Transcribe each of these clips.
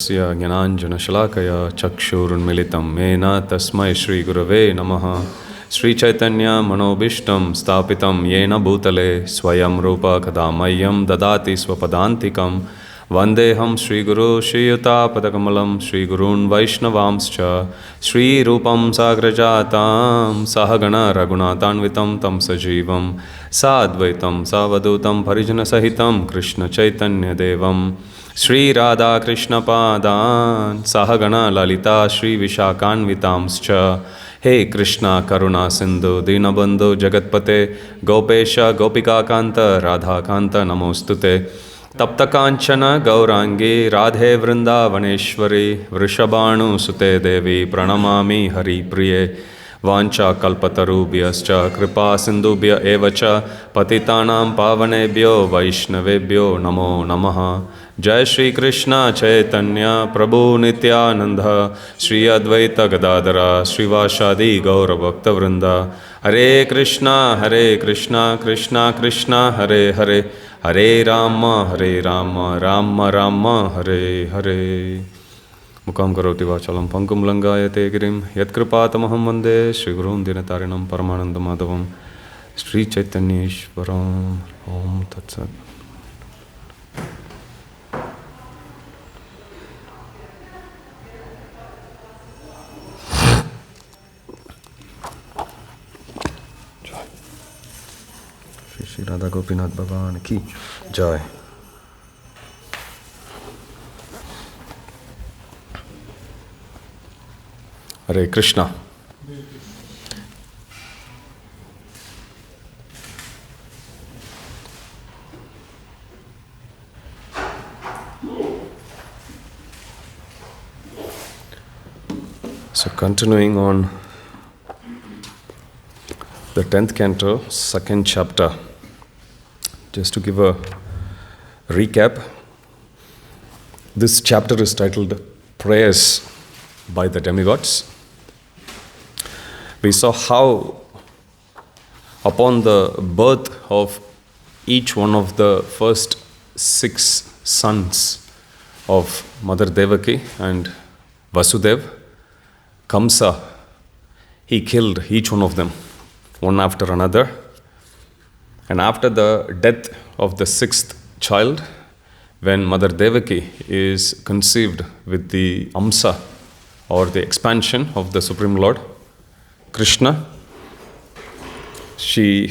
Ghananjana Chakshurunmilitam Mena Tasmai Shri Gurave Namaha Sri Chaitanya Manobishtam Stapitam Yena Bhutale Swayam Rupa Kadamayam Dadati Swapadantikam Vandeham Sri Guru Shri Yuta Padakamalam Sri Gurun Vaishnavamscha Sri Rupam Sagrajatam Sahagana Raghunatanvitam Tam Sajivam Sadvaitam Savadutam Parijana Sahitam Krishna Chaitanya Devam Sri Radha Krishna Padan Sahagana Lalita Sri Vishakanvitamscha Hey Krishna Karuna Sindhu Dinabandhu Jagatpate Gopesha Gopika Kanta Radha Kanta Namostute Tapta Kanchana Gaurangi Radhe Vrindavaneshwari Vrishabhanu Sute Devi Pranamami Hari Priye Vancha Kalpatarubhyascha Kripa Sindhubhya Evacha Patitanam Pavanebhyo Vaishnavebhyo Namo Namaha Jai Shri Krishna Chaitanya Prabhu Nityananda Shri Advaita Gadadara Srivashadi Gaura Bhakta Vrinda Hare Krishna Krishna Krishna Hare Hare Hare Rama Rama Rama Hare Hare Mukam Karoti Vachalam Pangum Langayate Girim Yat Kripatamaham Vande Shri Gurun Dinatarinam Paramananda Madhavam Shri Chaitanya Ishvaram Om Tat Sat. Shri Radha Gopinath Bhagavan Ki Jai. Hare Krishna. So continuing on the 10th canto, 2nd chapter. Just to give a recap, this chapter is titled Prayers by the Demigods. We saw how upon the birth of each one of the first 6 sons of Mother Devaki and Vasudev, Kamsa, he killed each one of them, one after another. And after the death of the 6th child, when Mother Devaki is conceived with the Amsa, or the expansion of the Supreme Lord, Krishna,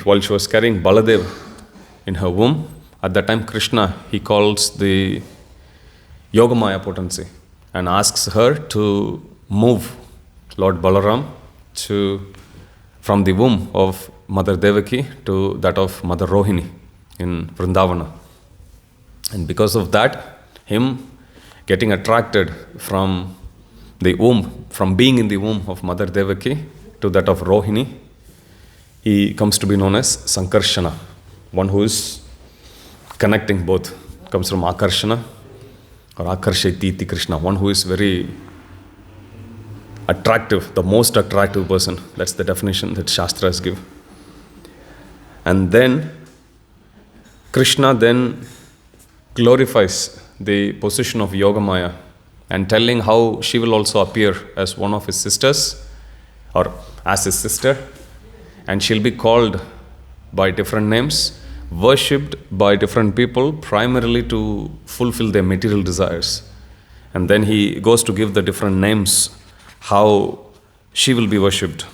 while she was carrying Baladev in her womb, at that time Krishna, he calls the Yogamaya potency and asks her to move Lord Balaram from the womb of Mother Devaki to that of Mother Rohini in Vrindavana. And because of that, him getting attracted from the womb, from being in the womb of Mother Devaki to that of Rohini, he comes to be known as Sankarshana, one who is connecting both. Comes from Akarshana or Akarshayati Krishna, one who is very attractive, the most attractive person. That's the definition that Shastras give. And then Krishna then glorifies the position of Yogamaya and telling how she will also appear as one of his sisters or as his sister, and she'll be called by different names, worshipped by different people, primarily to fulfill their material desires. And then he goes to give the different names, how she will be worshipped.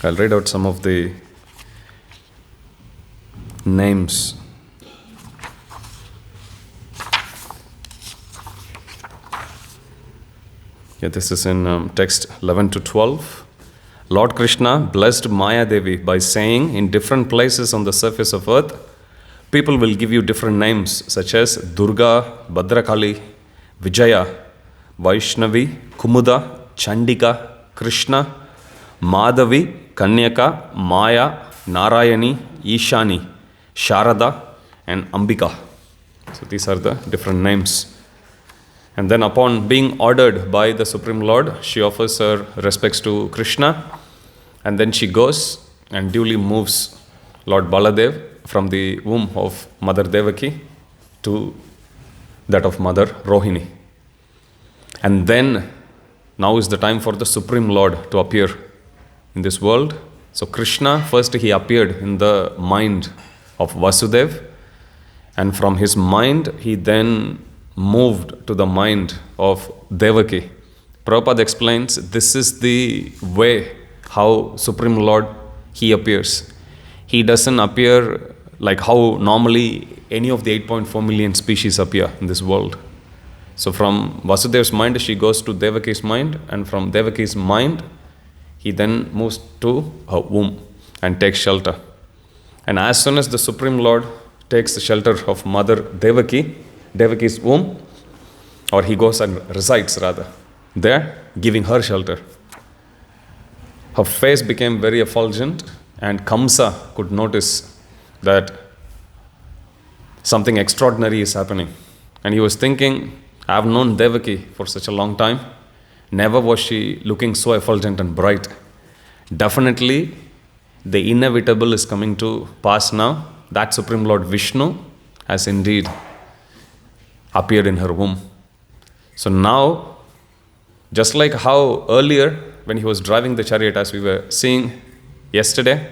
I'll read out some of the names. This is in text 11 to 12. Lord Krishna blessed Maya Devi by saying, in different places on the surface of earth, people will give you different names such as Durga, Bhadrakali, Vijaya, Vaishnavi, Kumuda, Chandika, Krishna, Madhavi, Kanyaka, Maya, Narayani, Ishani, Sharada, and Ambika. So these are the different names. And then upon being ordered by the Supreme Lord, she offers her respects to Krishna, and then she goes and duly moves Lord Baladev from the womb of Mother Devaki to that of Mother Rohini. And then, now is the time for the Supreme Lord to appear in this world. So Krishna, first he appeared in the mind of Vasudev, and from his mind he then moved to the mind of Devaki. Prabhupada explains this is the way how Supreme Lord he appears. He doesn't appear like how normally any of the 8.4 million species appear in this world. So from Vasudev's mind she goes to Devaki's mind, and from Devaki's mind he then moves to her womb and takes shelter. And as soon as the Supreme Lord takes the shelter of Mother Devaki's womb, or he goes and resides rather, there, giving her shelter, her face became very effulgent, and Kamsa could notice that something extraordinary is happening. And he was thinking, I have known Devaki for such a long time. Never was she looking so effulgent and bright. Definitely, the inevitable is coming to pass now. That Supreme Lord Vishnu has indeed appeared in her womb. So now, just like how earlier, when he was driving the chariot, as we were seeing yesterday,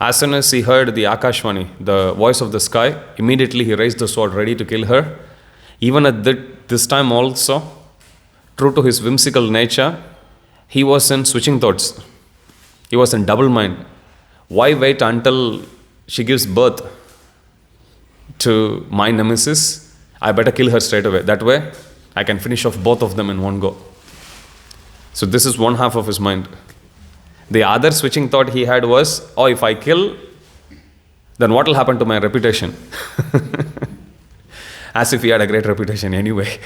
as soon as he heard the Akashvani, the voice of the sky, immediately he raised the sword ready to kill her. Even at this time also, true to his whimsical nature, he was in switching thoughts. He was in double mind. Why wait until she gives birth to my nemesis? I better kill her straight away. That way, I can finish off both of them in one go. So this is one half of his mind. The other switching thought he had was, oh, if I kill, then what will happen to my reputation? As if he had a great reputation anyway.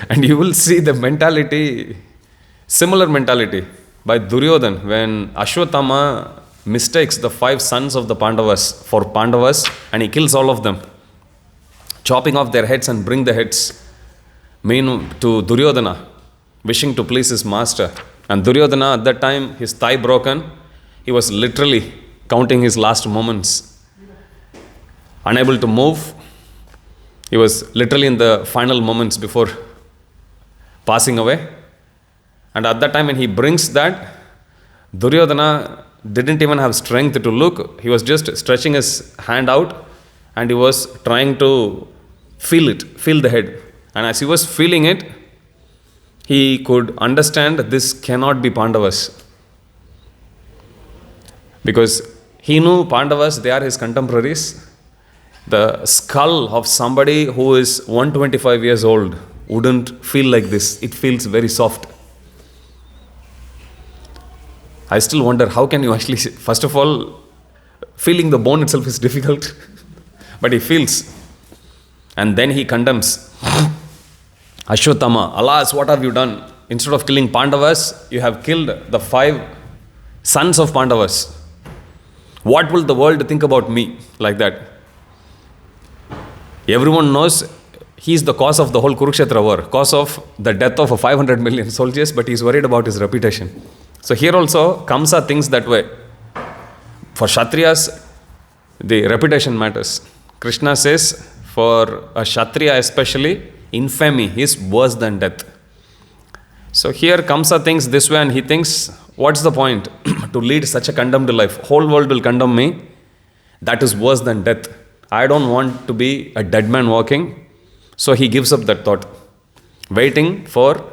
And you will see the mentality, similar mentality by Duryodhan when Ashwatthama mistakes the 5 sons of the Pandavas for Pandavas and he kills all of them, chopping off their heads and bring the heads to Duryodhana, wishing to please his master. And Duryodhana, at that time, his thigh broken, he was literally counting his last moments. Unable to move, he was literally in the final moments before passing away. And at that time when he brings that, Duryodhana didn't even have strength to look. He was just stretching his hand out and he was trying to feel the head. And as he was feeling it, he could understand this cannot be Pandavas. Because he knew Pandavas, they are his contemporaries. The skull of somebody who is 125 years old wouldn't feel like this. It feels very soft. I still wonder, how can you actually, first of all, feeling the bone itself is difficult, but he feels. And then he condemns. Ashwatthama, alas, what have you done? Instead of killing Pandavas, you have killed the 5 sons of Pandavas. What will the world think about me? Like that. Everyone knows he is the cause of the whole Kurukshetra war, cause of the death of 500 million soldiers, but he is worried about his reputation. So here also, Kamsa thinks that way. For Kshatriyas, the reputation matters. Krishna says, for a Kshatriya especially, infamy is worse than death. So here Kamsa thinks this way and he thinks, what's the point to lead such a condemned life? Whole world will condemn me. That is worse than death. I don't want to be a dead man walking. So he gives up that thought, waiting for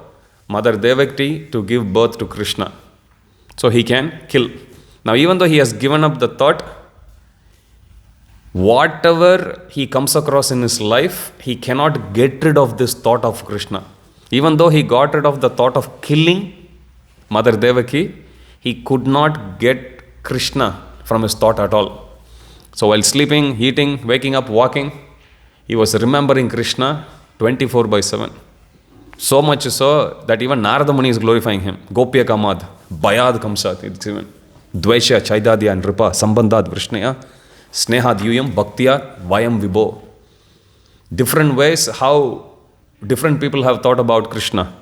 Mother Devaki to give birth to Krishna, so he can kill. Now even though he has given up the thought, whatever he comes across in his life, he cannot get rid of this thought of Krishna. Even though he got rid of the thought of killing Mother Devaki, he could not get Krishna from his thought at all. So while sleeping, eating, waking up, walking, he was remembering Krishna 24/7. So much so that even Narada Muni is glorifying him. Gopya Kamad, Bayad Kamsat, it's even Dvaisha, Chaidadya, and Ripa, Sambandhad, Vrishnaya, Snehad, Yuyam, Bhaktya, Vayam, Vibho. Different ways how different people have thought about Krishna.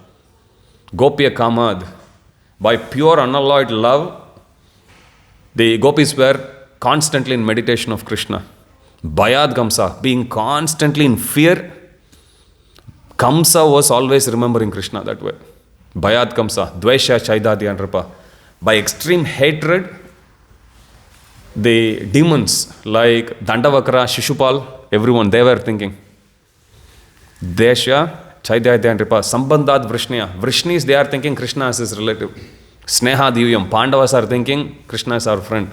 Gopya Kamad, by pure unalloyed love, The gopis were constantly in meditation of Krishna. Bhayad Kamsa, being constantly in fear. Kamsa was always remembering Krishna that way. Bhayad Kamsa, Dvesha Chaidadya Nripa. By extreme hatred, the demons like Dandavakra, Shishupal, everyone, they were thinking. Desha Chaidadya Nripa, Sambandhat Vrishniya. Vrishnis, they are thinking Krishna as his relative. Sneha Divyam, Pandavas are thinking Krishna is our friend.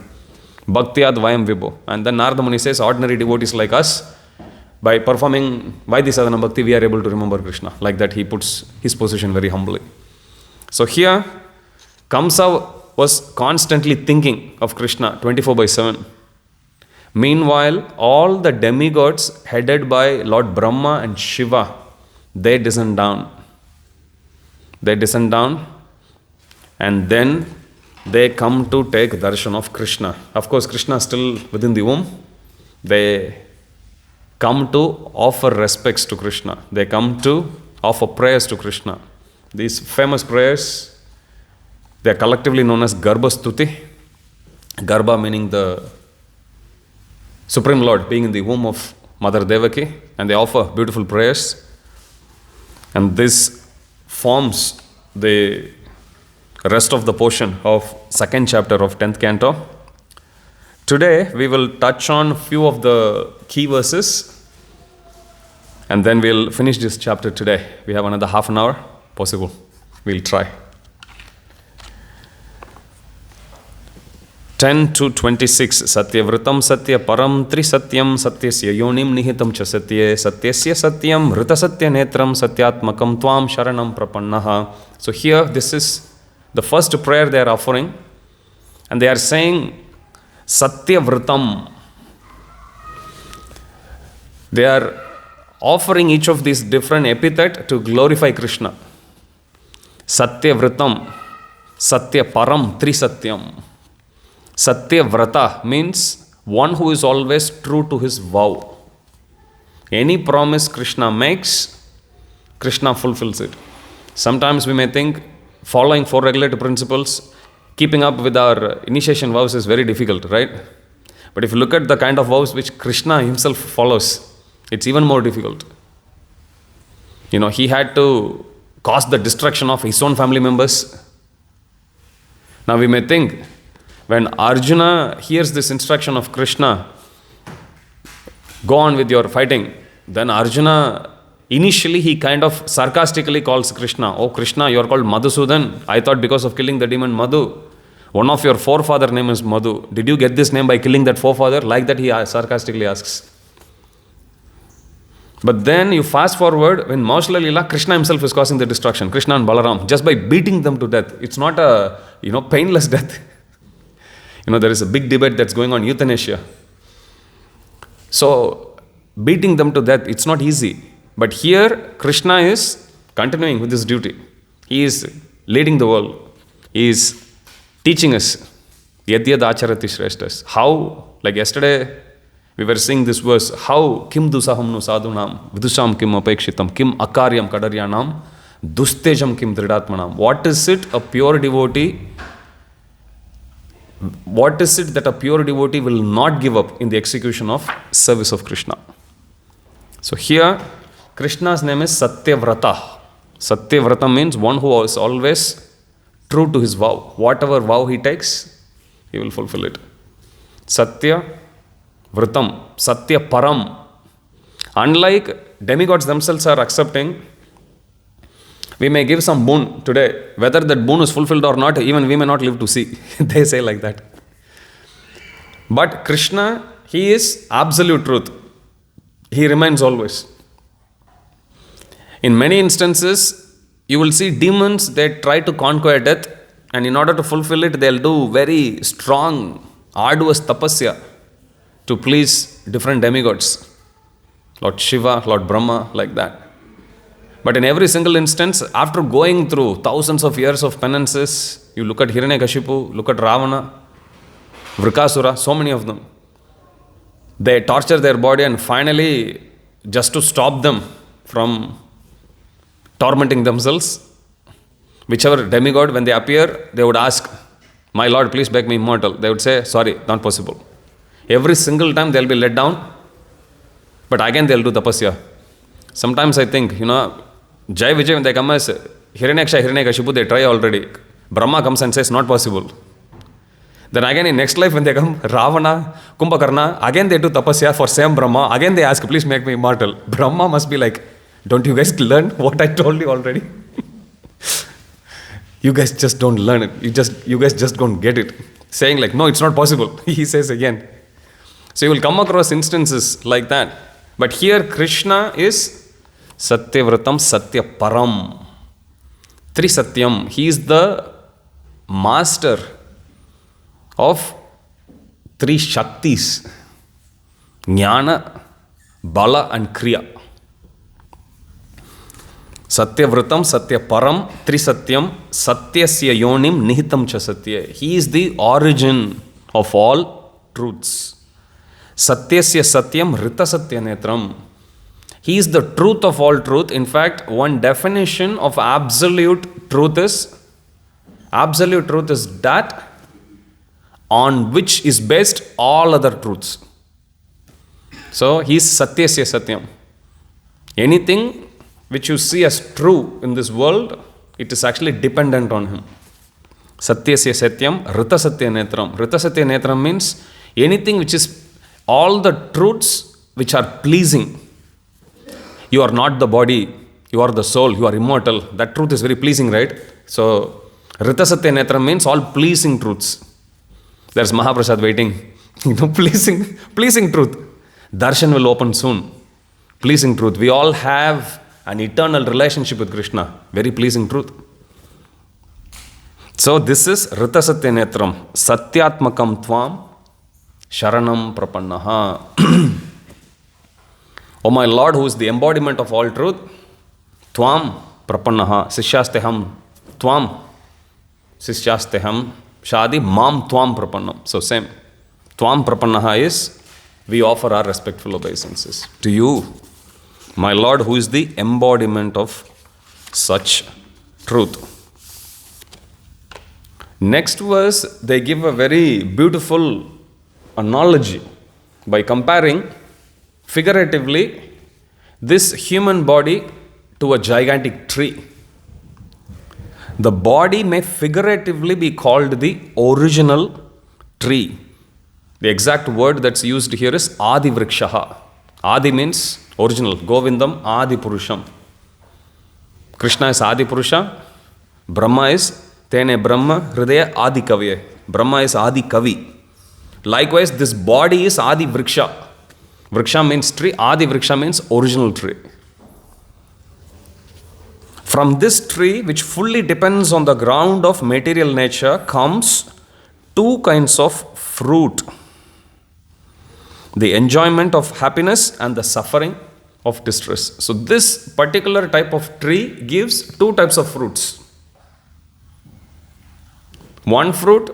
Bhaktiyad Vayam Vibho. And then Narada Muni says, ordinary devotees like us, by performing Vaidhi Sadhana Bhakti, we are able to remember Krishna. Like that, he puts his position very humbly. So here, Kamsa was constantly thinking of Krishna 24/7. Meanwhile, all the demigods headed by Lord Brahma and Shiva, they descend down. They descend down and then they come to take darshan of Krishna. Of course, Krishna is still within the womb. They come to offer respects to Krishna. They come to offer prayers to Krishna. These famous prayers, they are collectively known as Garbha Stuti. Garbha meaning the Supreme Lord being in the womb of Mother Devaki, and they offer beautiful prayers. And this forms the rest of the portion of second chapter of 10th canto. Today we will touch on few of the key verses and then we'll finish this chapter today. We have another half an hour possible. We'll try. 10 to 26. Satyavritam satya param trisatyam satyasya yonim nihitam cha satye satyasya satyam rita satya netram satyatmakam tvam sharanam prapannaha. So here this is the first prayer they are offering, and they are saying Satyavritam. They are offering each of these different epithet to glorify Krishna. Satyavritam, Satya Param Trisatyam. Satyavrata means one who is always true to his vow. Any promise Krishna makes, Krishna fulfills it. Sometimes we may think following 4 regulative principles, keeping up with our initiation vows is very difficult, right? But if you look at the kind of vows which Krishna himself follows, it's even more difficult. You know, he had to cause the destruction of his own family members. Now we may think, when Arjuna hears this instruction of Krishna, go on with your fighting, then Arjuna, initially he kind of sarcastically calls Krishna, oh Krishna, you are called Madhusudan. I thought because of killing the demon Madhu. One of your forefather name is Madhu. Did you get this name by killing that forefather? Like that he sarcastically asks. But then you fast forward, when Krishna Lila, Krishna himself is causing the destruction, Krishna and Balaram, just by beating them to death. It's not a, painless death. There is a big debate that's going on euthanasia. So, beating them to death, it's not easy. But here, Krishna is continuing with his duty. He is leading the world. He is teaching us, Yadyad Acharati Shreshtas. How, like yesterday, we were seeing this verse, how kim dusahamnu sadhunam, vidusham kim apekshitam, kim akaryam kadaryanam, dustejam kim dridatmanam. What is it a pure devotee? What is it that a pure devotee will not give up in the execution of service of Krishna? So here, Krishna's name is Satyavrata. Satyavrata means one who is always true to his vow. Whatever vow he takes, he will fulfill it. Satya Vratam, Satya Param. Unlike demigods themselves are accepting, we may give some boon today. Whether that boon is fulfilled or not, even we may not live to see. They say like that. But Krishna, he is absolute truth. He remains always. In many instances, you will see demons, they try to conquer death, and in order to fulfill it, they'll do very strong, arduous tapasya to please different demigods. Lord Shiva, Lord Brahma, like that. But in every single instance, after going through thousands of years of penances, you look at Hiranyakashipu, look at Ravana, Vrikasura, so many of them. They torture their body, and finally, just to stop them from tormenting themselves, whichever demigod, when they appear, they would ask, My Lord, please make me immortal. They would say, sorry, not possible. Every single time they'll be let down, but again they'll do tapasya. Sometimes I think, Jai Vijay, when they come as Hiranyaksha, Hiranyakashipu, they try already. Brahma comes and says, not possible. Then again in next life when they come, Ravana, Kumbhakarna, again they do tapasya for same Brahma. Again they ask, please make me immortal. Brahma must be like, don't you guys learn what I told you already? You guys just don't learn it. You guys just don't get it. Saying like, no, it's not possible. He says again. So you will come across instances like that. But here Krishna is Satyavratam Satyaparam. Trisatyam. He is the master of three Shaktis. Jnana, Bala and Kriya. Satyavratam, Satyaparam, Trisatyam, Satyasya Yonim, Nihitam cha Satya. He is the origin of all truths. Satyasya Satyam, Rita Satya Netram. He is the truth of all truth. In fact, one definition of absolute truth is that on which is based all other truths. So, he is Satyasya Satyam. Anything which you see as true in this world, it is actually dependent on him. Satyasya Satyam, Rita Satya Netram. Rita Satya Netram means anything which is all the truths which are pleasing. You are not the body, you are the soul, you are immortal. That truth is very pleasing, right? So, Rita Satya Netram means all pleasing truths. There's Mahaprasad waiting. Pleasing truth. Darshan will open soon. Pleasing truth. We all have an eternal relationship with Krishna. Very pleasing truth. So this is Rita Satya Netram. Satyatmakam Tvam Sharanam Prapannaha. O my Lord, who is the embodiment of all truth, Tvam Prapannaha. Sishyasteham Tvam Sishyasteham Shadi Mam Tvam Prapannam. So same. Tvam Prapannaha is we offer our respectful obeisances to you, my Lord, who is the embodiment of such truth. Next verse, they give a very beautiful analogy by comparing figuratively this human body to a gigantic tree. The body may figuratively be called the original tree. The exact word that's used here is Adi Vrikshaha. Adi means original. Govindam Adi Purusham. Krishna is Adi Purusha. Brahma is Tene Brahma Hridaya Adi Kaviye. Brahma is Adi Kavi. Likewise, this body is Adi Vriksha. Vriksha means tree. Adi Vriksha means original tree. From this tree, which fully depends on the ground of material nature, comes two kinds of fruit. The enjoyment of happiness and the suffering of distress. So this particular type of tree gives two types of fruits. One fruit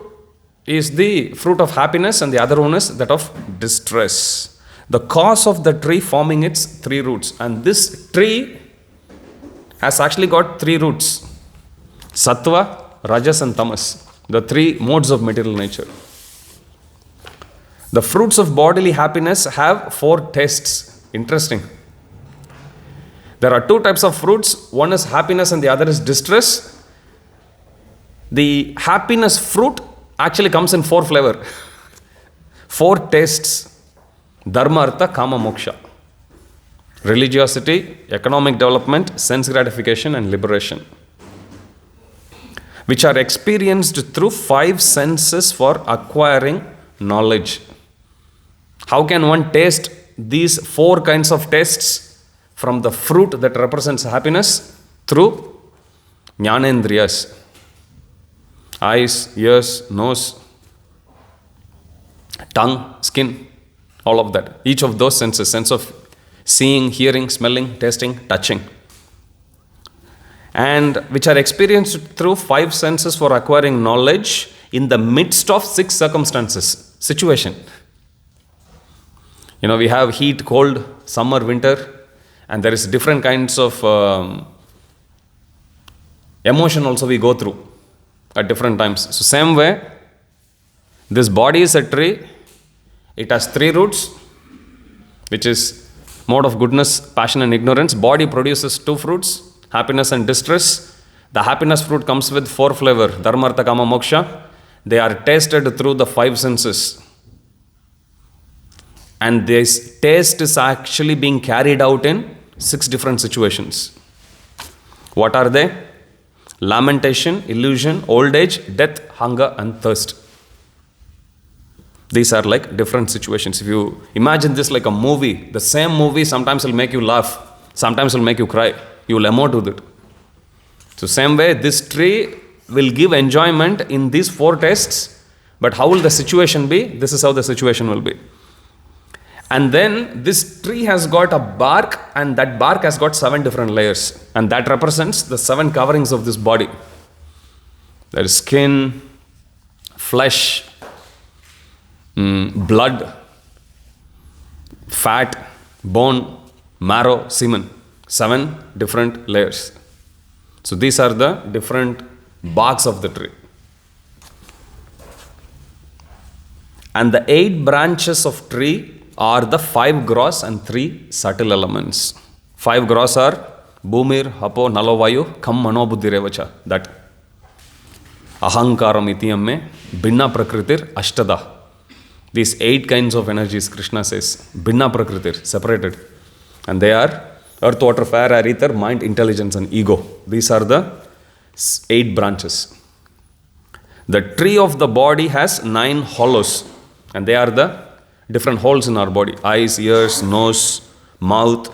is the fruit of happiness and the other one is that of distress. The cause of the tree forming its three roots. And this tree has actually got three roots. Sattva, Rajas and Tamas. The three modes of material nature. The fruits of bodily happiness have four tastes. Interesting. There are two types of fruits. One is happiness and the other is distress. The happiness fruit actually comes in four flavors. Four tastes. Dharma, Artha, Kama, Moksha. Religiosity, economic development, sense gratification and liberation. Which are experienced through five senses for acquiring knowledge. How can one taste these four kinds of tastes from the fruit that represents happiness? Through Jnanendriyas. Eyes, ears, nose, tongue, skin, all of that. Each of those senses, sense of seeing, hearing, smelling, tasting, touching. And which are experienced through five senses for acquiring knowledge in the midst of six circumstances, situation. We have heat, cold, summer, winter, and there is different kinds of emotion also we go through at different times. So same way, This body is a tree. It has 3 roots, which is mode of goodness, passion and ignorance. Body produces 2 fruits, happiness and distress. The happiness fruit comes with 4 flavor, dharma, artha, kama, moksha. They are tasted through the 5 senses. And this taste is actually being carried out in 6 different situations. What are they? Lamentation, illusion, old age, death, hunger and thirst. These are like different situations. If you imagine this like a movie, the same movie sometimes will make you laugh, sometimes will make you cry. You will emote with it. So same way, this tree will give enjoyment in these 4 tastes, but how will the situation be? This is how the situation will be. And then this tree has got a bark, and that bark has got 7 different layers, and that represents the 7 coverings of this body. There is skin, flesh, blood, fat, bone, marrow, semen. 7 different layers. So these are the different barks of the tree. And the 8 branches of tree are the 5 gross and 3 subtle elements. 5 gross are Bhumir, Hapo, Nalo, Vayu, Kam, Mano, Buddhi, Revacha. That Ahankaram itiyam me Binna Prakritir Ashtada. These 8 kinds of energies, Krishna says, Binna Prakritir, separated. And they are earth, water, fire, air, ether, mind, intelligence and ego. These are the 8 branches. The tree of the body has 9 hollows, and they are the different holes in our body: eyes, ears, nose, mouth,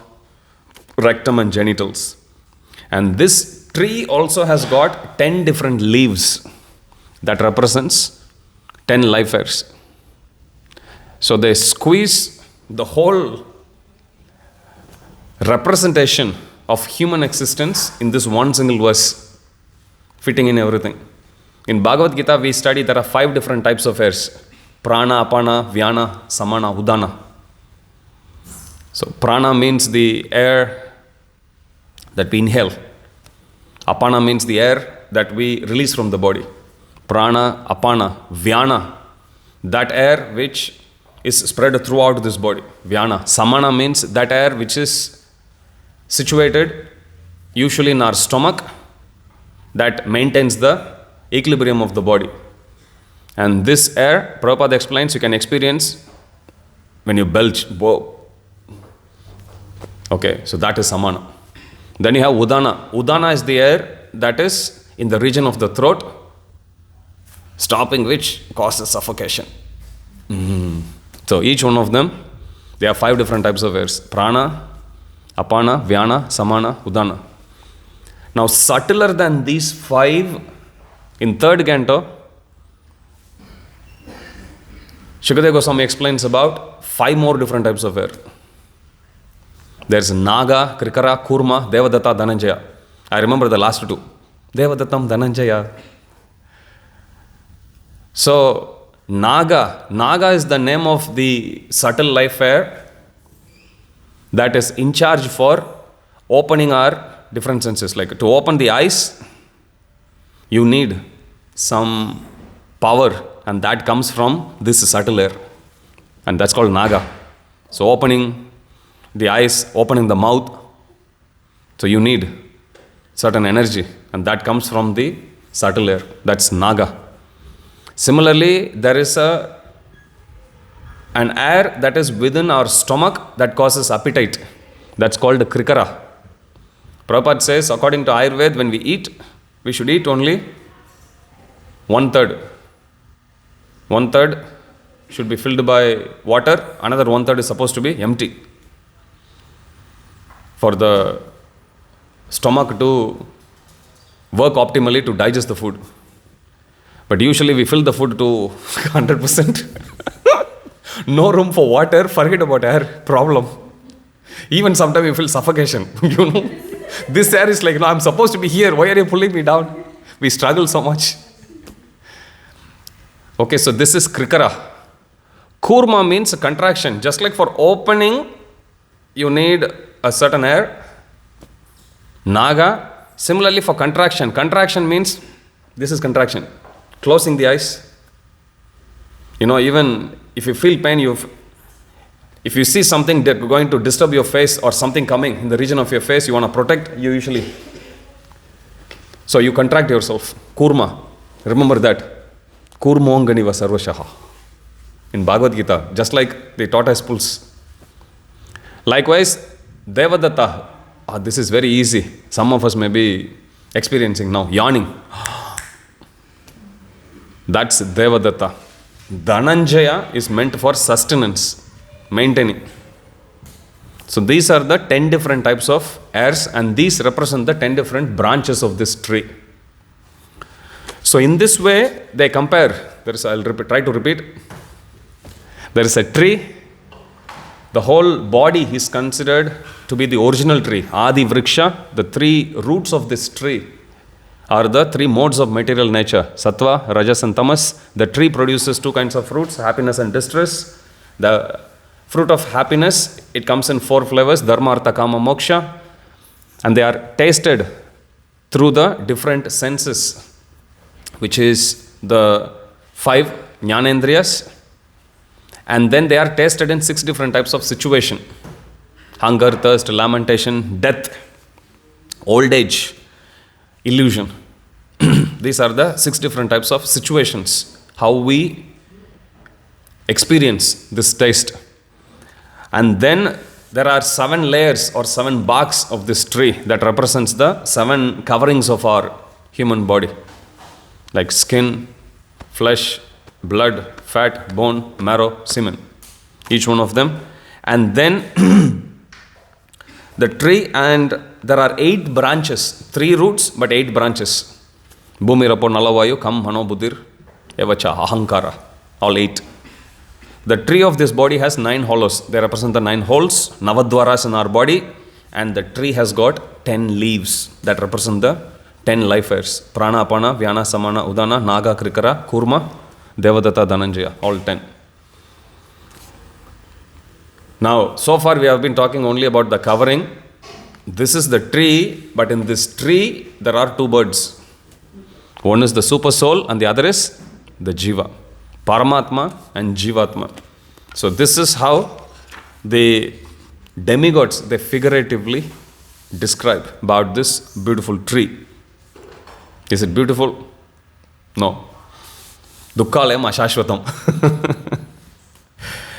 rectum and genitals. And this tree also has got 10 different leaves that represents 10 life airs. So they squeeze the whole representation of human existence in this one single verse, fitting in everything. In Bhagavad Gita we study there are 5 different types of airs: prana, apana, vyana, samana, udana. So prana means the air that we inhale. Apana means the air that we release from the body. Prana, apana, vyana, that air which is spread throughout this body. Vyana. Samana means that air which is situated usually in our stomach, that maintains the equilibrium of the body. And this air, Prabhupada explains, you can experience when you belch. Whoa. Okay, so that is samana. Then you have udana. Udana is the air that is in the region of the throat, stopping which causes suffocation. So each one of them, there are 5 different types of airs: prana, apana, vyana, samana, udana. Now subtler than these 5, in 3rd canto, Shukadeva Goswami explains about 5 more different types of air. There's Naga, Krikara, Kurma, Devadatta, Dhananjaya. I remember the last 2. Devadattam, Dhananjaya. So Naga is the name of the subtle life air that is in charge for opening our different senses. Like to open the eyes, you need some power, and that comes from this subtle air, and that's called Naga. So opening the eyes, opening the mouth, so you need certain energy, and that comes from the subtle air. That's Naga. Similarly, there is an air that is within our stomach that causes appetite. That's called Krikara. Prabhupada says, according to Ayurveda, when we eat, we should eat only 1/3. 1/3 should be filled by water, another 1/3 is supposed to be empty, for the stomach to work optimally to digest the food. But usually we fill the food to 100%. No room for water, forget about air, problem. Even sometimes we feel suffocation. This air is like, no, I'm supposed to be here, why are you pulling me down? We struggle so much. Okay, so this is Krikara. Kurma means contraction. Just like for opening, you need a certain air. Naga, similarly for contraction. Contraction means, this is contraction. Closing the eyes. Even if you feel pain, if you see something that going to disturb your face or something coming in the region of your face, you want to protect, you usually. So you contract yourself. Kurma. Remember that. Kurmonganiva sarvashaha. In Bhagavad Gita, just like the tortoise pulls. Likewise, Devadatta. This is very easy. Some of us may be experiencing now. Yawning. That's Devadatta. Dhananjaya is meant for sustenance, maintaining. So these are the 10 different types of heirs, and these represent the 10 different branches of this tree. So in this way, they compare. Try to repeat. There is a tree. The whole body is considered to be the original tree. Adi Vriksha, the 3 roots of this tree are the 3 modes of material nature. Sattva, Rajas and Tamas. The tree produces 2 kinds of fruits, happiness and distress. The fruit of happiness, it comes in 4 flavors, Dharma, Artha, Kama, Moksha. And they are tasted through the different senses, which is the 5 Jnanendriyas. And then they are tasted in 6 different types of situation. Hunger, thirst, lamentation, death, old age, illusion. These are the 6 different types of situations, how we experience this taste. And then there are 7 layers or 7 barks of this tree that represents the 7 coverings of our human body, like skin, flesh, blood, fat, bone, marrow, semen, each one of them. And then the tree, and there are 8 branches, 3 roots but 8 branches. Bhumi, Rapo, Nalavayu, Kam, Mano, Buddhir, Evacha, Ahankara, all 8. The tree of this body has 9 hollows. They represent the 9 holes, Navadwaras in our body, and the tree has got 10 leaves that represent the 10 life airs. Prana, Apana, Vyana, Samana, Udana, Naga, Krikara, Kurma, Devadatta, Dhananjaya, all 10. Now, so far we have been talking only about the covering. This is the tree, but in this tree there are 2 birds. One is the super soul and the other is the Jiva. Paramatma and Jivatma. So this is how the demigods, they figuratively describe about this beautiful tree. Is it beautiful? No. Dukkalayam ashashvatam.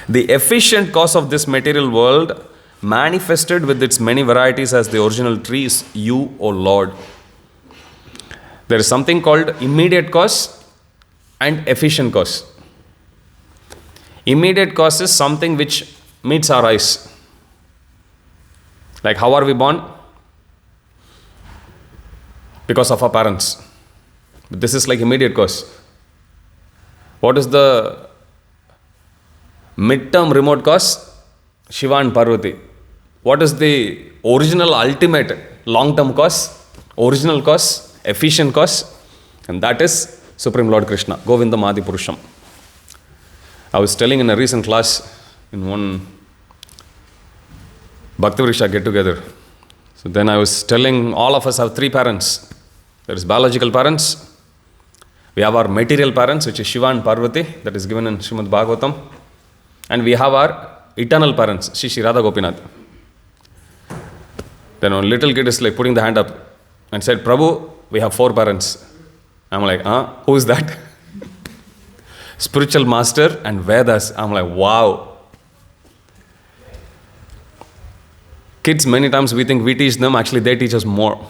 The efficient cause of this material world, manifested with its many varieties as the original tree, is you, O Lord. There is something called immediate cause and efficient cause. Immediate cause is something which meets our eyes. Like how are we born? Because of our parents. But this is like immediate cause. What is the mid-term remote cause? Shiva and Parvati. What is the original ultimate long-term cause? Original cause, efficient cause, and that is Supreme Lord Krishna, Govindam Adi Purusham. I was telling in a recent class in one Bhakti Vriksha get-together. So then I was telling all of us have 3 parents. There is biological parents. We have our material parents, which is Shiva and Parvati, that is given in Srimad Bhagavatam. And we have our eternal parents, Shri Radha Gopinath. Then one little kid is like putting the hand up and said, Prabhu, we have 4 parents. I'm like, who is that? Spiritual master and Vedas. I'm like, wow. Kids, many times we think we teach them, actually they teach us more.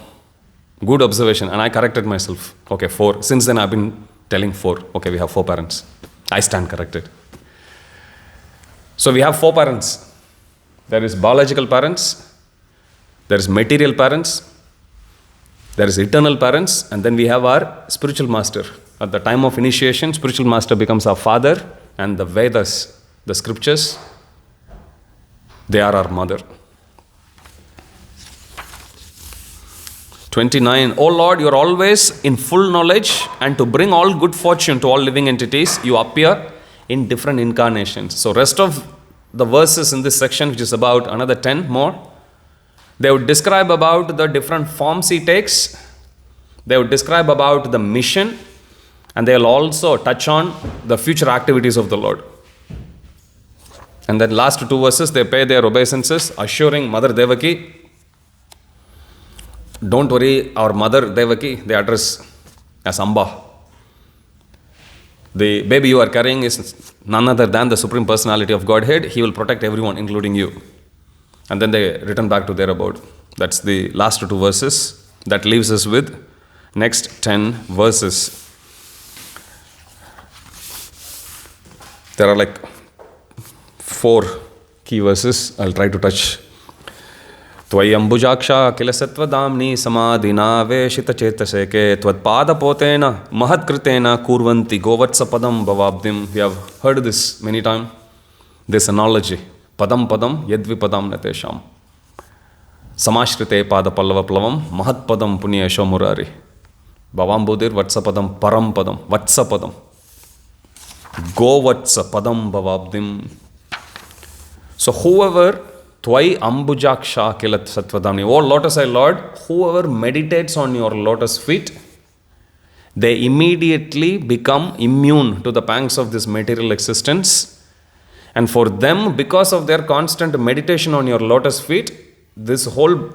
Good observation. And I corrected myself. Okay, 4. Since then I've been telling 4. Okay, we have 4 parents. I stand corrected. So we have 4 parents. There is biological parents, there is material parents, there is eternal parents, and then we have our spiritual master. At the time of initiation, spiritual master becomes our father, and the Vedas, the scriptures, they are our mother. 29. O Lord, you are always in full knowledge, and to bring all good fortune to all living entities, you appear in different incarnations. So rest of the verses in this section, which is about another 10 more, they would describe about the different forms he takes. They would describe about the mission, And they'll also touch on the future activities of the Lord. And then last two verses, they pay their obeisances, assuring Mother Devaki, don't worry, our Mother Devaki, they address as Amba. The baby you are carrying is none other than the Supreme Personality of Godhead. He will protect everyone, including you. And then they return back to their abode. That's the last two verses. That leaves us with next 10 verses. There are like 4 key verses. I'll try to touch. Tvayambujaksha kilasatvadamni samadhina veshita chetaseke tvatpadapotena mahatkritena kurvanti govatsapadam bhavabdim. We have heard this many times, this analogy. Padam padam yadvipadam natesham. Samashrite padapallava plavam mahatpadam punyesho murari. Bhavambudir vatsapadam param padam vatsapadam. Govatsapadam bhavabdim. So whoever Tvai ambujaksha kilat satvadamni. Oh lotus eye Lord, whoever meditates on your lotus feet, they immediately become immune to the pangs of this material existence. And for them, because of their constant meditation on your lotus feet, this whole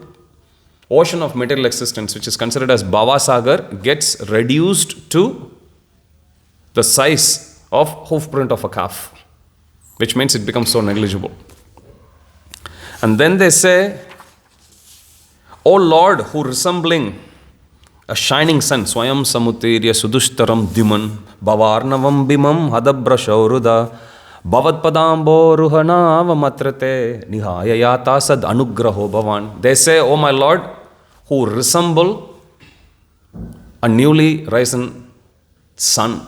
ocean of material existence, which is considered as Bhavasagar, gets reduced to the size of hoofprint of a calf, which means it becomes so negligible. And then they say, O Lord, who resembling a shining sun, Swayam Samutirya Sudushtaram Diman, Bhavarnavam Bimam Hadabra Shauruda, Bhavatpadambo Ruhanava Matrate, Nihaya Yata Sad Anugraho Bhavan. They say, O my Lord, who resemble a newly risen sun.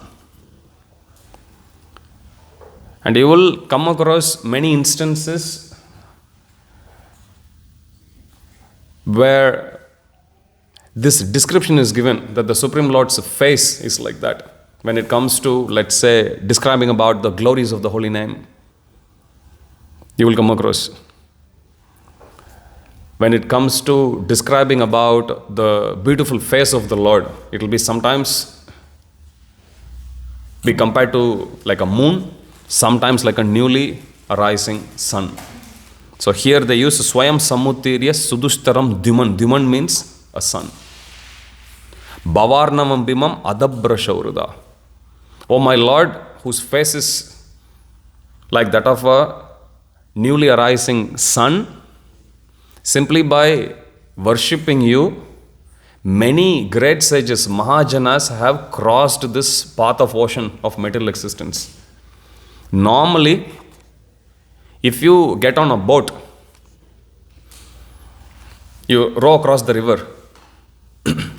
And you will come across many instances where this description is given, that the Supreme Lord's face is like that. When it comes to, let's say, describing about the glories of the holy name, you will come across. When it comes to describing about the beautiful face of the Lord, it will be sometimes be compared to like a moon, sometimes like a newly arising sun. So here they use Swayam Samutirya Sudushtaram Diman. Diman means a sun. Bhavarnavam Bimam Adabra Shauruda. O my Lord, whose face is like that of a newly arising sun, simply by worshipping you, many great sages, Mahajanas, have crossed this path of ocean of material existence. Normally, if you get on a boat, you row across the river,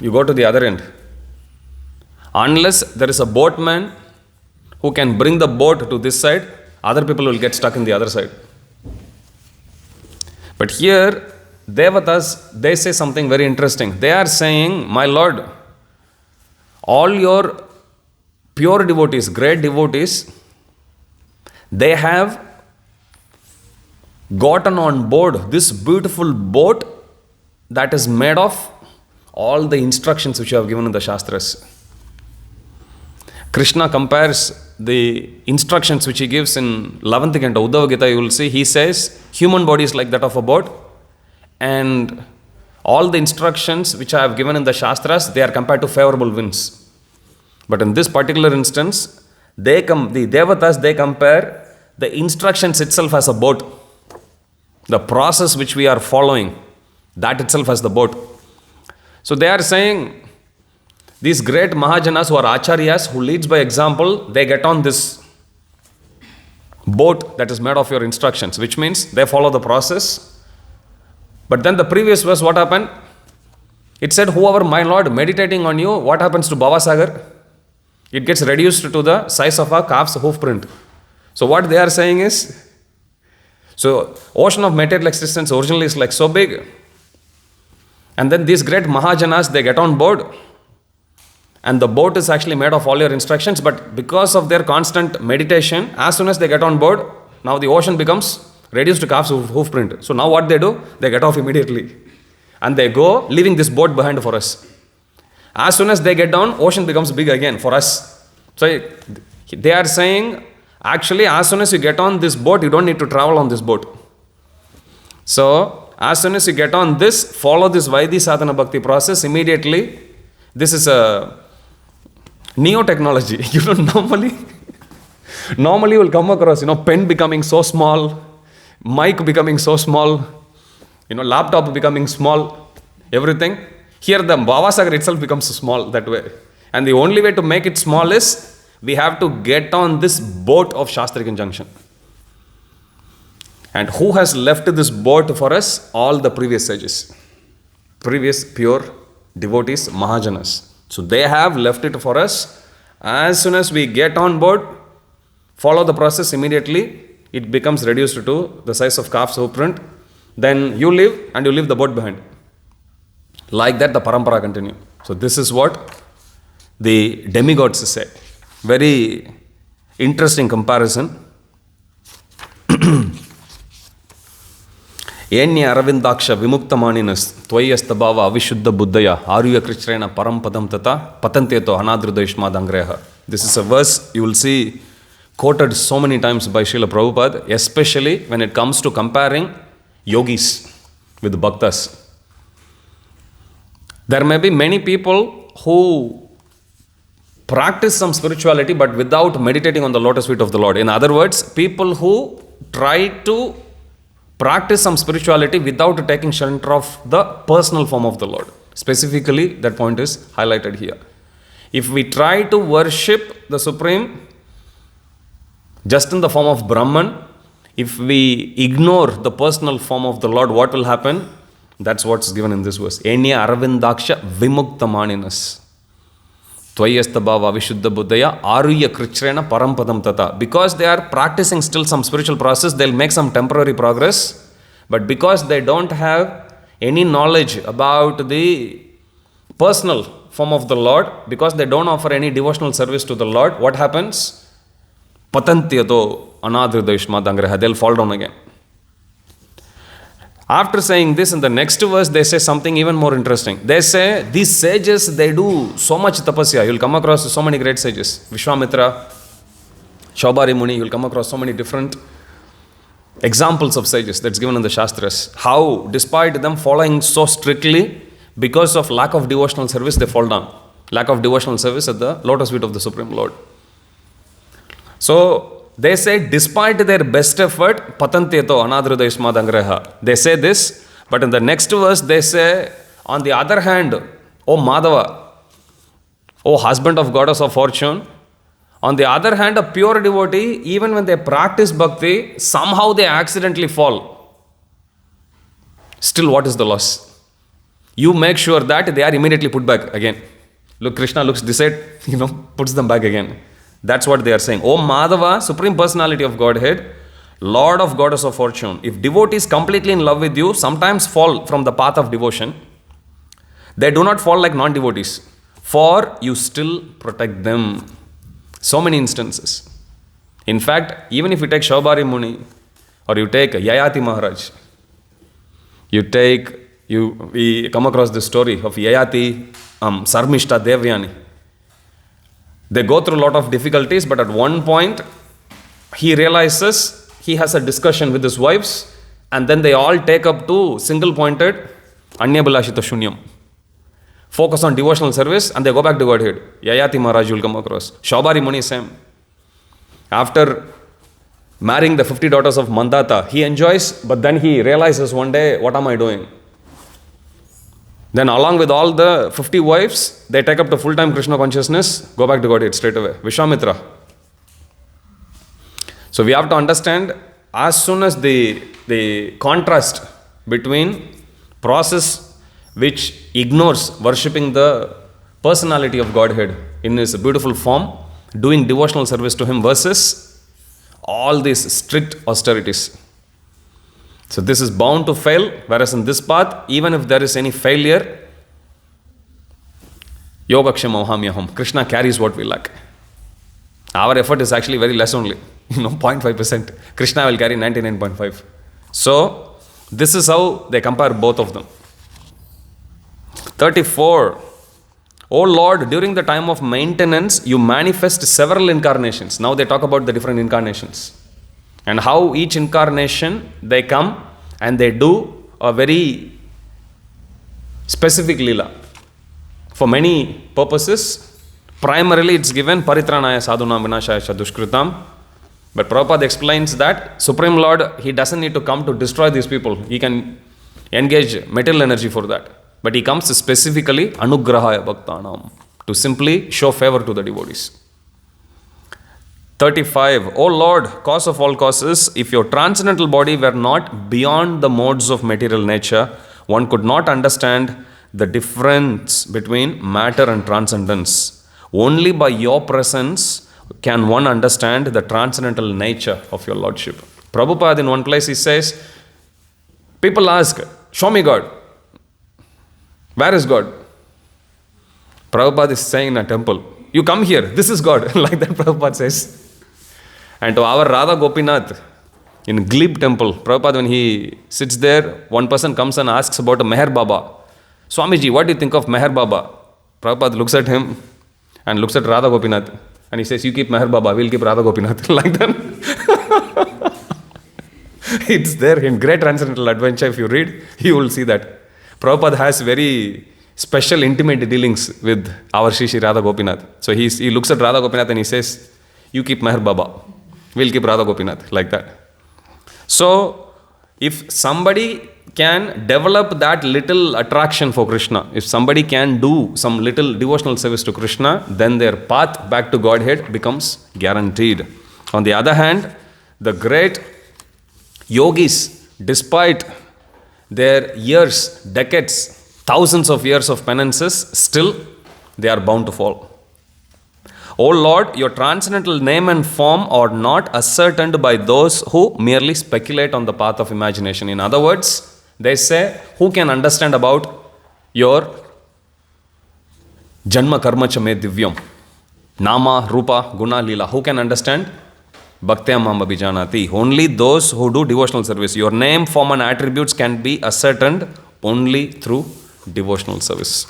you go to the other end. Unless there is a boatman who can bring the boat to this side, other people will get stuck in the other side. But here, Devatas, they say something very interesting. They are saying, my Lord, all your pure devotees, great devotees, they have gotten on board this beautiful boat that is made of all the instructions which you have given in the Shastras. Krishna compares the instructions which he gives in 11th Canto, Uddhava Gita, you will see, he says, human body is like that of a boat, and all the instructions which I have given in the Shastras, they are compared to favorable winds. But in this particular instance, the Devatas, they compare the instructions itself as a boat. The process which we are following, that itself as the boat. So they are saying, these great Mahajanas who are Acharyas, who leads by example, they get on this boat that is made of your instructions, which means they follow the process. But then the previous verse, what happened? It said, whoever, my Lord, meditating on you, what happens to Bhavasagar? It gets reduced to the size of a calf's hoofprint. So what they are saying is, so ocean of material existence originally is like so big, and then these great Mahajanas, they get on board, and the boat is actually made of all your instructions, but because of their constant meditation, as soon as they get on board, now the ocean becomes reduced to calf's hoofprint. So now what they do? They get off immediately, and they go, leaving this boat behind for us. As soon as they get down, ocean becomes big again for us. So they are saying, actually, as soon as you get on this boat, you don't need to travel on this boat. So, as soon as you get on this, follow this Vaidhi Sadhana Bhakti process immediately. This is a neo-technology. Normally you will come across, pen becoming so small, mic becoming so small, laptop becoming small, everything. Here the Bhavasagar itself becomes small that way. And the only way to make it small is, we have to get on this boat of Shastric injunction. And who has left this boat for us? All the previous sages. Previous pure devotees, Mahajanas. So they have left it for us. As soon as we get on board, follow the process immediately, it becomes reduced to the size of calf's footprint. Then you leave and you leave the boat behind. Like that the parampara continue. So this is what the demigods say. Very interesting comparison. Enya Aravindaksha Vimuktamaninas Tvayastabhava Avishuddha Buddhaya Aruya Krishrena Parampadam Tata Patanteto Anadruda Ishmadangreha. This is a verse you will see quoted so many times by Srila Prabhupada, especially when it comes to comparing yogis with bhaktas. There may be many people who practice some spirituality but without meditating on the lotus feet of the Lord. In other words, people who try to practice some spirituality without taking shelter of the personal form of the Lord. Specifically, that point is highlighted here. If we try to worship the Supreme just in the form of Brahman, if we ignore the personal form of the Lord, what will happen? That's what's given in this verse. Enya Aravindaksha Vimuktamaninas Tvayastabhava Vishuddha Buddhaya Aruya Krishrena Parampadam Tata. Because they are practicing still some spiritual process, they'll make some temporary progress. But because they don't have any knowledge about the personal form of the Lord, because they don't offer any devotional service to the Lord, what happens? Patantyato Anadruda Ishmadangreha. They'll fall down again. After saying this, in the next verse, they say something even more interesting. They say, these sages, they do so much tapasya. You'll come across so many great sages. Vishwamitra, Shaubhari Muni, you'll come across so many different examples of sages that's given in the Shastras. How, despite them following so strictly, because of lack of devotional service, they fall down. Lack of devotional service at the lotus feet of the Supreme Lord. So, they say, despite their best effort, Patanteto Anadruda Ishmadangreha. They say this, but in the next verse, they say, on the other hand, O Madhava, O husband of goddess of fortune, on the other hand, a pure devotee, even when they practice bhakti, somehow they accidentally fall. Still, what is the loss? You make sure that they are immediately put back again. Look, Krishna looks this side, puts them back again. That's what they are saying. O Madhava, Supreme Personality of Godhead, Lord of Goddess of Fortune. If devotees completely in love with you, sometimes fall from the path of devotion. They do not fall like non-devotees, for you still protect them. So many instances. In fact, even if you take Shaubhari Muni, or you take Yayati Maharaj, we come across the story of Yayati Sarmishta Devyani. They go through a lot of difficulties, but at one point, he realizes he has a discussion with his wives, and then they all take up to single-pointed Anyabhilashita Shunyam. Focus on devotional service, and they go back to Godhead. Yayati Maharaj will come across. Shaubhari Muni same. After marrying the 50 daughters of Mandata, he enjoys, but then he realizes one day, what am I doing? Then along with all the 50 wives, they take up to full-time Krishna consciousness, go back to Godhead straight away. Vishwamitra. So we have to understand, as soon as the contrast between process which ignores worshipping the personality of Godhead in his beautiful form, doing devotional service to him versus all these strict austerities. So this is bound to fail, whereas in this path, even if there is any failure, Yogakshama Ohamyaham, Krishna carries what we lack. Our effort is actually very less only, 0.5%. Krishna will carry 99.5. So this is how they compare both of them. 34. Oh Lord, during the time of maintenance, you manifest several incarnations. Now they talk about the different incarnations and how each incarnation they come and they do a very specific lila. For many purposes, primarily it's given paritranaya sadhunam vinashaya cha dushkritam. But Prabhupada explains that Supreme Lord, He doesn't need to come to destroy these people. He can engage material energy for that. But He comes specifically anugrahaya bhaktanam, to simply show favor to the devotees. 35. O Lord, cause of all causes, if your transcendental body were not beyond the modes of material nature, one could not understand the difference between matter and transcendence. Only by your presence can one understand the transcendental nature of your Lordship. Prabhupada in one place he says, people ask, show me God. Where is God? Prabhupada is saying in a temple, you come here, this is God. Like that Prabhupada says. And to our Radha Gopinath, in Glebe temple, Prabhupada when he sits there, one person comes and asks about a Meher Baba. Swamiji, what do you think of Meher Baba? Prabhupada looks at him and looks at Radha Gopinath. And he says, you keep Meher Baba, we'll keep Radha Gopinath. Like that. It's there in Great Transcendental Adventure. If you read, you will see that. Prabhupada has very special intimate dealings with our Shri Shri Radha Gopinath. So he looks at Radha Gopinath and he says, you keep Meher Baba, we'll keep Radha Gopinath. Like that. So, if somebody can develop that little attraction for Krishna, if somebody can do some little devotional service to Krishna, then their path back to Godhead becomes guaranteed. On the other hand, the great yogis, despite their years, decades, thousands of years of penances, still they are bound to fall. O Lord, your transcendental name and form are not ascertained by those who merely speculate on the path of imagination. In other words, they say, who can understand about your Janma Karma Chame Divyam? Nama, Rupa, Guna, Lila. Who can understand? Bhaktya Mam Abhijanati. Only those who do devotional service. Your name, form and attributes can be ascertained only through devotional service.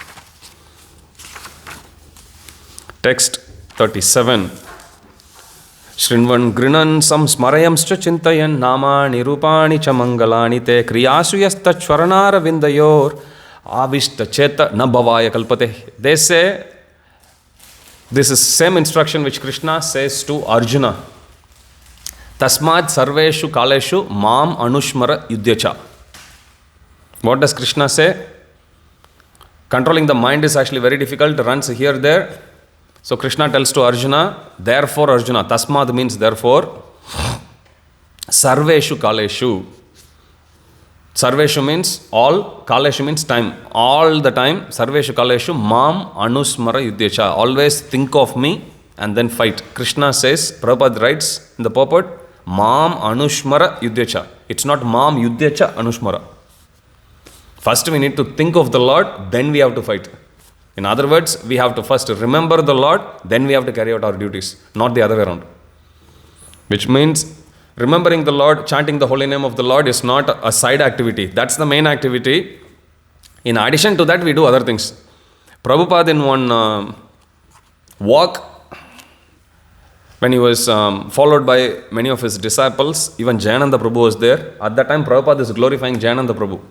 Text 37. Shrinvan grinan sam smarayamscha chintayan namani rupani cha mangalani te kriyasu yasta chvaranara vindayor avishta cheta na bhavaya kalpate. They say, this is same instruction which Krishna says to Arjuna. Tasmad sarveshu kaleshu mam anushmara yudhyacha. What does Krishna say? Controlling the mind is actually very difficult, runs here, there. So Krishna tells to Arjuna, therefore Arjuna, tasmad means therefore, sarveshu kaleshu. Sarveshu means all, kaleshu means time. All the time, sarveshu kaleshu, mam anusmara yudhyacha. Always think of me and then fight. Krishna says, Prabhupada writes in the purport, mam anushmara yudhyacha. It's not mam yudhyacha anushmara. First we need to think of the Lord, then we have to fight. In other words, we have to first remember the Lord, then we have to carry out our duties, not the other way around. Which means, remembering the Lord, chanting the holy name of the Lord is not a side activity. That's the main activity. In addition to that, we do other things. Prabhupada in one walk, when he was followed by many of his disciples, even Jayananda Prabhu was there. At that time, Prabhupada is glorifying Jayananda Prabhu.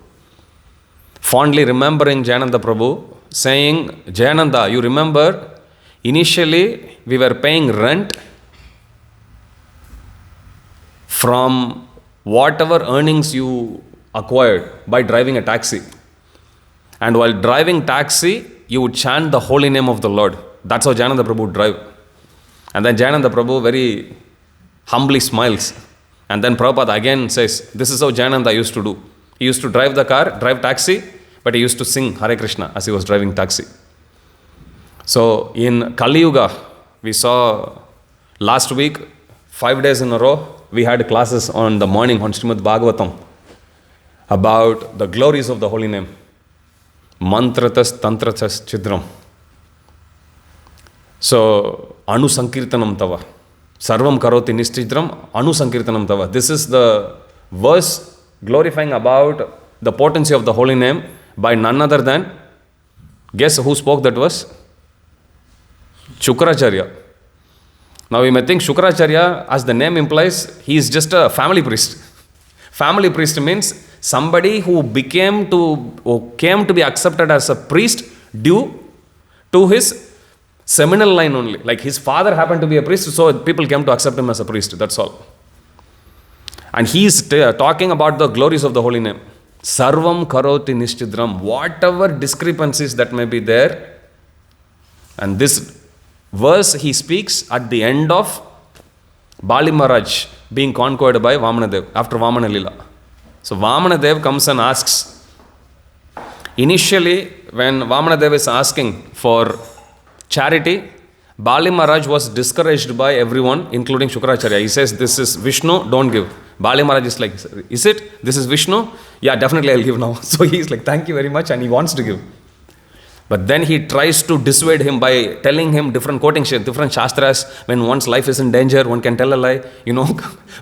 Fondly remembering Jayananda Prabhu, saying, Jayananda, you remember, initially we were paying rent from whatever earnings you acquired by driving a taxi. And while driving taxi, you would chant the holy name of the Lord. That's how Jayananda Prabhu would drive. And then Jayananda Prabhu very humbly smiles. And then Prabhupada again says, this is how Jayananda used to do. He used to drive the car, drive taxi, but he used to sing Hare Krishna as he was driving taxi. So in Kali Yuga, we saw last week, 5 days in a row, we had classes on the morning on Srimad Bhagavatam about the glories of the holy name. Mantratas tantratas chidram. So, Anu Sankirtanam Tava. Sarvam Karoti Nistidram, Anu Sankirtanam Tava. This is the verse glorifying about the potency of the holy name by none other than, guess who spoke that verse? Shukracharya. Now you may think Shukracharya, as the name implies, he is just a family priest. Family priest means somebody who came to be accepted as a priest due to his seminal line only. Like his father happened to be a priest, so people came to accept him as a priest. That's all. And he is talking about the glories of the holy name. Sarvam karoti nishchidram. Whatever discrepancies that may be there. And this verse he speaks at the end of Bali Maharaj being conquered by Vamanadev after Vamana Lila. So Vamanadev comes and asks. Initially, when Vamanadev is asking for charity, Bali Maharaj was discouraged by everyone, including Shukracharya. He says, this is Vishnu, don't give. Bali Maharaj is like, is it? This is Vishnu? Yeah, definitely I'll give now. So he's like, thank you very much, and he wants to give. But then he tries to dissuade him by telling him different different shastras. When one's life is in danger, one can tell a lie.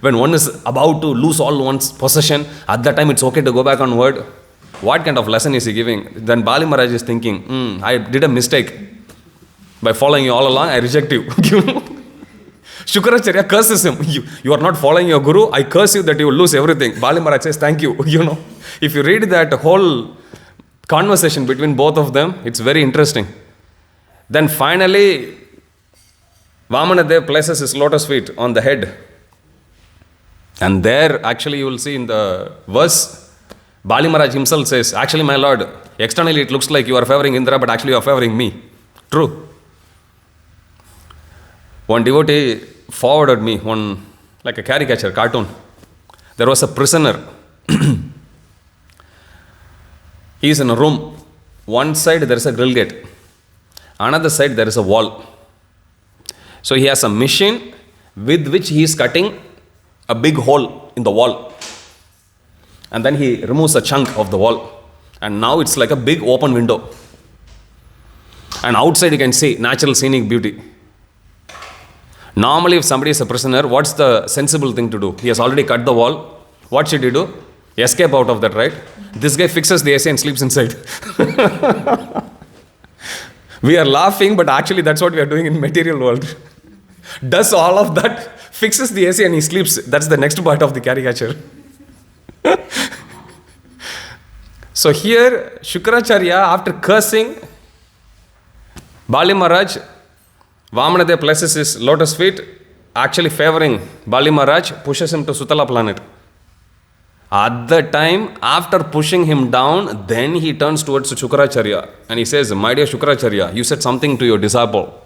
When one is about to lose all one's possession, at that time it's okay to go back on word. What kind of lesson is he giving? Then Bali Maharaj is thinking, I did a mistake. By following you all along, I reject you. Shukracharya curses him. You are not following your guru. I curse you that you will lose everything. Bali Maharaj says, thank you. If you read that whole conversation between both of them, it's very interesting. Then finally, Vamanadev places his lotus feet on the head. And there, actually, you will see in the verse, Bali Maharaj himself says, actually, my lord, externally it looks like you are favoring Indra, but actually you are favoring me. True. One devotee forwarded me like a caricature, cartoon. There was a prisoner. He is in a room. One side there is a grill gate. Another side there is a wall. So he has a machine with which he is cutting a big hole in the wall. And then he removes a chunk of the wall. And now it's like a big open window. And outside you can see natural scenic beauty. Normally if somebody is a prisoner, what's the sensible thing to do? He has already cut the wall. What should he do? Escape out of that, right? This guy fixes the AC and sleeps inside. We are laughing, but actually that's what we are doing in material world. Does all of that, fixes the AC and he sleeps. That's the next part of the caricature. So here, Shukracharya, after cursing Bali Maharaj, Vamanadev places his lotus feet, actually favoring Bali Maharaj, pushes him to Sutala planet. At the time, after pushing him down, then he turns towards Shukracharya and he says, my dear Shukracharya, you said something to your disciple.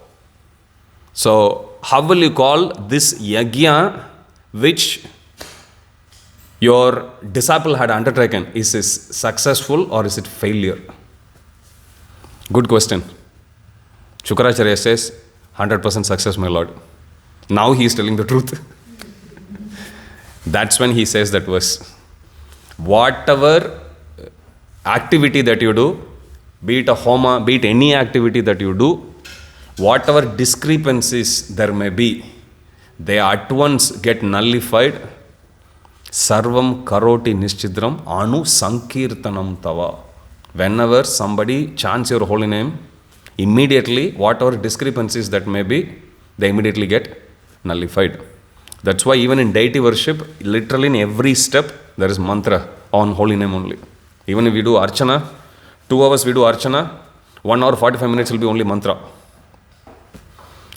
So, how will you call this yajna which your disciple had undertaken? Is it successful or is it failure? Good question. Shukracharya says, 100% success, my lord. Now he is telling the truth. That's when he says that verse. Whatever activity that you do, be it a homa, be it any activity that you do, whatever discrepancies there may be, they at once get nullified. Sarvam karoti nishchidram anu sankirtanam tava. Whenever somebody chants your holy name, immediately whatever discrepancies that may be, they immediately get nullified. That's why even in deity worship, literally in every step, there is mantra on holy name only. Even if we do archana, 2 hours we do archana, 1 hour 45 minutes will be only mantra.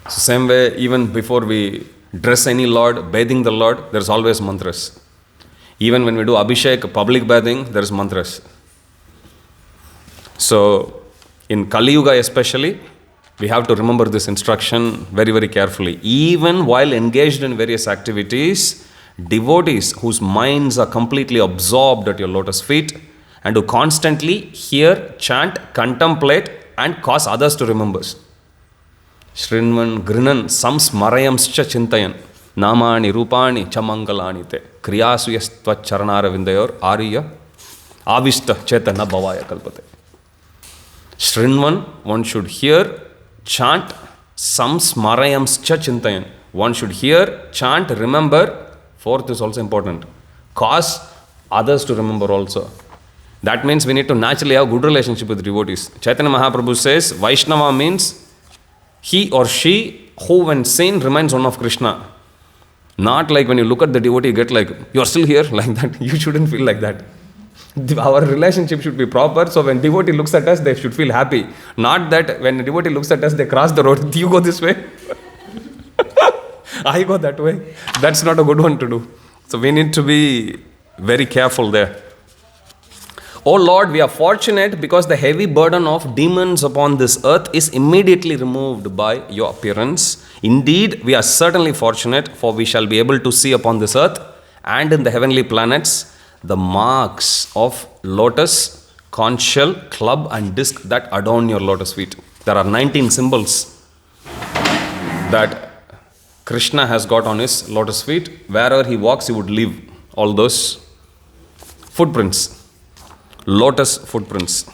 So same way, even before we dress any Lord, bathing the Lord, there is always mantras. Even when we do abhishek, public bathing, there is mantras. So in Kali Yuga especially, we have to remember this instruction very, very carefully. Even while engaged in various activities, devotees whose minds are completely absorbed at your lotus feet and who constantly hear, chant, contemplate and cause others to remember. Shrinvan grinan samsmarayamscha chintayan namani rupani chamangalani te kriyasu yastva charanara vindayor ariya avishta chetana bhavaya kalpate. Shrinvan, one should hear, chant, samsmarayamscha chintayan. One should hear, chant, remember. Fourth is also important. Cause others to remember also. That means we need to naturally have good relationship with devotees. Chaitanya Mahaprabhu says, Vaishnava means he or she who when sane remains one of Krishna. Not like when you look at the devotee, you get like, you're still here, like that. You shouldn't feel like that. Our relationship should be proper, so when devotee looks at us, they should feel happy. Not that when a devotee looks at us, they cross the road, you go this way, I go that way. That's not a good one to do. So we need to be very careful there. Oh Lord, we are fortunate because the heavy burden of demons upon this earth is immediately removed by your appearance. Indeed, we are certainly fortunate, for we shall be able to see upon this earth and in the heavenly planets the marks of lotus, conch shell, club and disc that adorn your lotus feet. There are 19 symbols that Krishna has got on his lotus feet. Wherever he walks, he would leave all those footprints. Lotus footprints.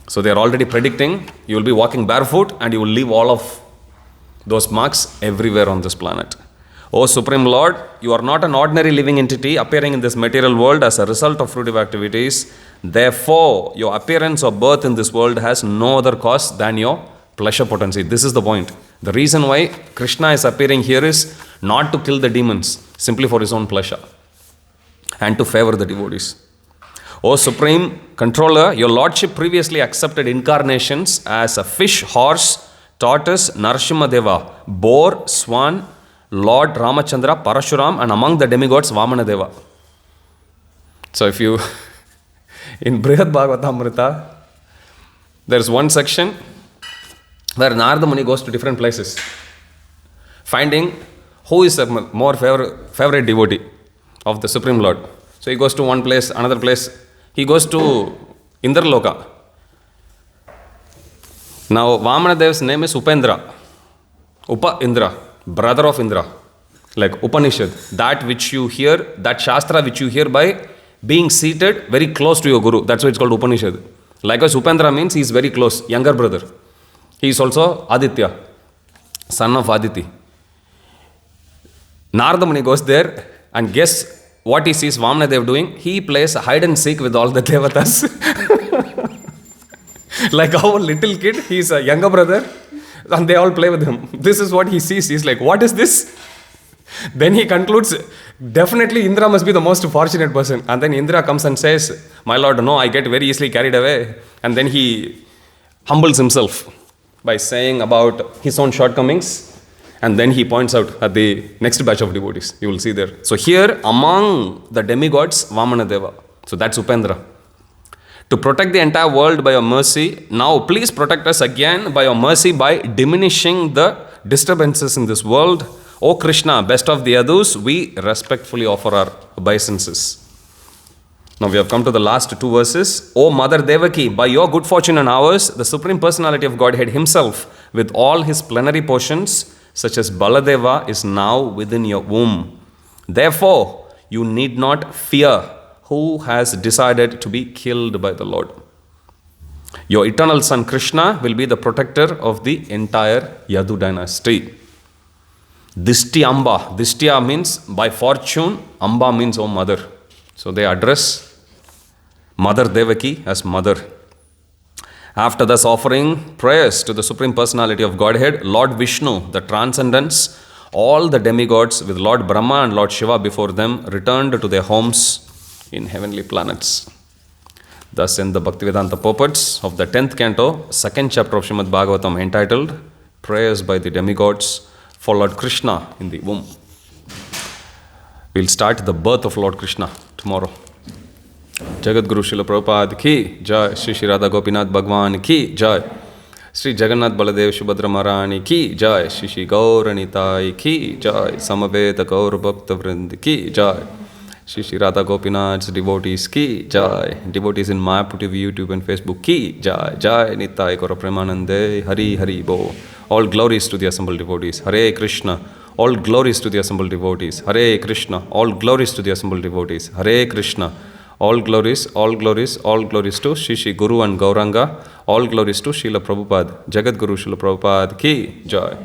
So they are already predicting you will be walking barefoot and you will leave all of those marks everywhere on this planet. O Supreme Lord, you are not an ordinary living entity appearing in this material world as a result of fruitive activities. Therefore, your appearance or birth in this world has no other cause than your pleasure potency. This is the point. The reason why Krishna is appearing here is not to kill the demons, simply for his own pleasure and to favor the devotees. O Supreme Controller, your Lordship previously accepted incarnations as a fish, horse, tortoise, Narasimha boar, swan, Lord Ramachandra, Parashuram, and among the demigods, Vamanadeva. So if you, in Brihad Bhagavatamrita, there is one section where Narada Muni goes to different places, finding who is a more favorite devotee of the Supreme Lord. So he goes to one place, another place. He goes to Indraloka. Now Vamanadeva's name is Upendra. Upa Indra, brother of Indra. Like Upanishad, that which you hear, that Shastra which you hear by being seated very close to your Guru. That's why it's called Upanishad. Likewise, Upendra means he is very close, younger brother. He is also Aditya, son of Aditi. Narada Muni goes there and guess what he sees Vamanadev doing? He plays hide and seek with all the devatas. Like our little kid, he is a younger brother and they all play with him. This is what he sees. He's like, what is this? Then he concludes, definitely Indra must be the most fortunate person. And then Indra comes and says, my lord, no, I get very easily carried away. And then he humbles himself by saying about his own shortcomings. And then he points out at the next batch of devotees. You will see there. So here, among the demigods, Vamanadeva. So that's Upendra. To protect the entire world by your mercy, now please protect us again by your mercy by diminishing the disturbances in this world. O Krishna, best of the others, we respectfully offer our obeisances. Now we have come to the last two verses. O Mother Devaki, by your good fortune and ours, the Supreme Personality of Godhead himself, with all his plenary portions, such as Baladeva, is now within your womb. Therefore, you need not fear who has decided to be killed by the Lord. Your eternal son Krishna will be the protector of the entire Yadu dynasty. Dishti Amba. Dishtiya means by fortune, Amba means oh mother. So they address Mother Devaki as mother. After thus offering prayers to the Supreme Personality of Godhead, Lord Vishnu, the transcendence, all the demigods with Lord Brahma and Lord Shiva before them returned to their homes in heavenly planets. Thus in the Bhaktivedanta purports of the 10th canto, 2nd chapter of Srimad Bhagavatam entitled Prayers by the Demigods for Lord Krishna in the womb. We'll start the birth of Lord Krishna tomorrow. Jagat Guru Srila Prabhupada ki jai, Shri Shri Radha Gopinath Bhagwan ki jai, Sri Jagannath Baladev Subhadra Maharani ki jai, Shri Shri Gauranitai ki jai, Samaveta Gaur Bhakta Vrind ki jai, Shri Shri Radha Gopinath's devotees ki jai, devotees in Mayapur TV, YouTube and Facebook ki jai, Jai Nitai Gaura Premanande, Hari Hari Bo. All glories to the assembled devotees. Hare Krishna. All glories to the assembled devotees. Hare Krishna. All glories to the assembled devotees. Hare Krishna. All glories to Shri Shri Guru and Gauranga. All glories to Srila Prabhupada. Jagat Guru Srila Prabhupada ki jai.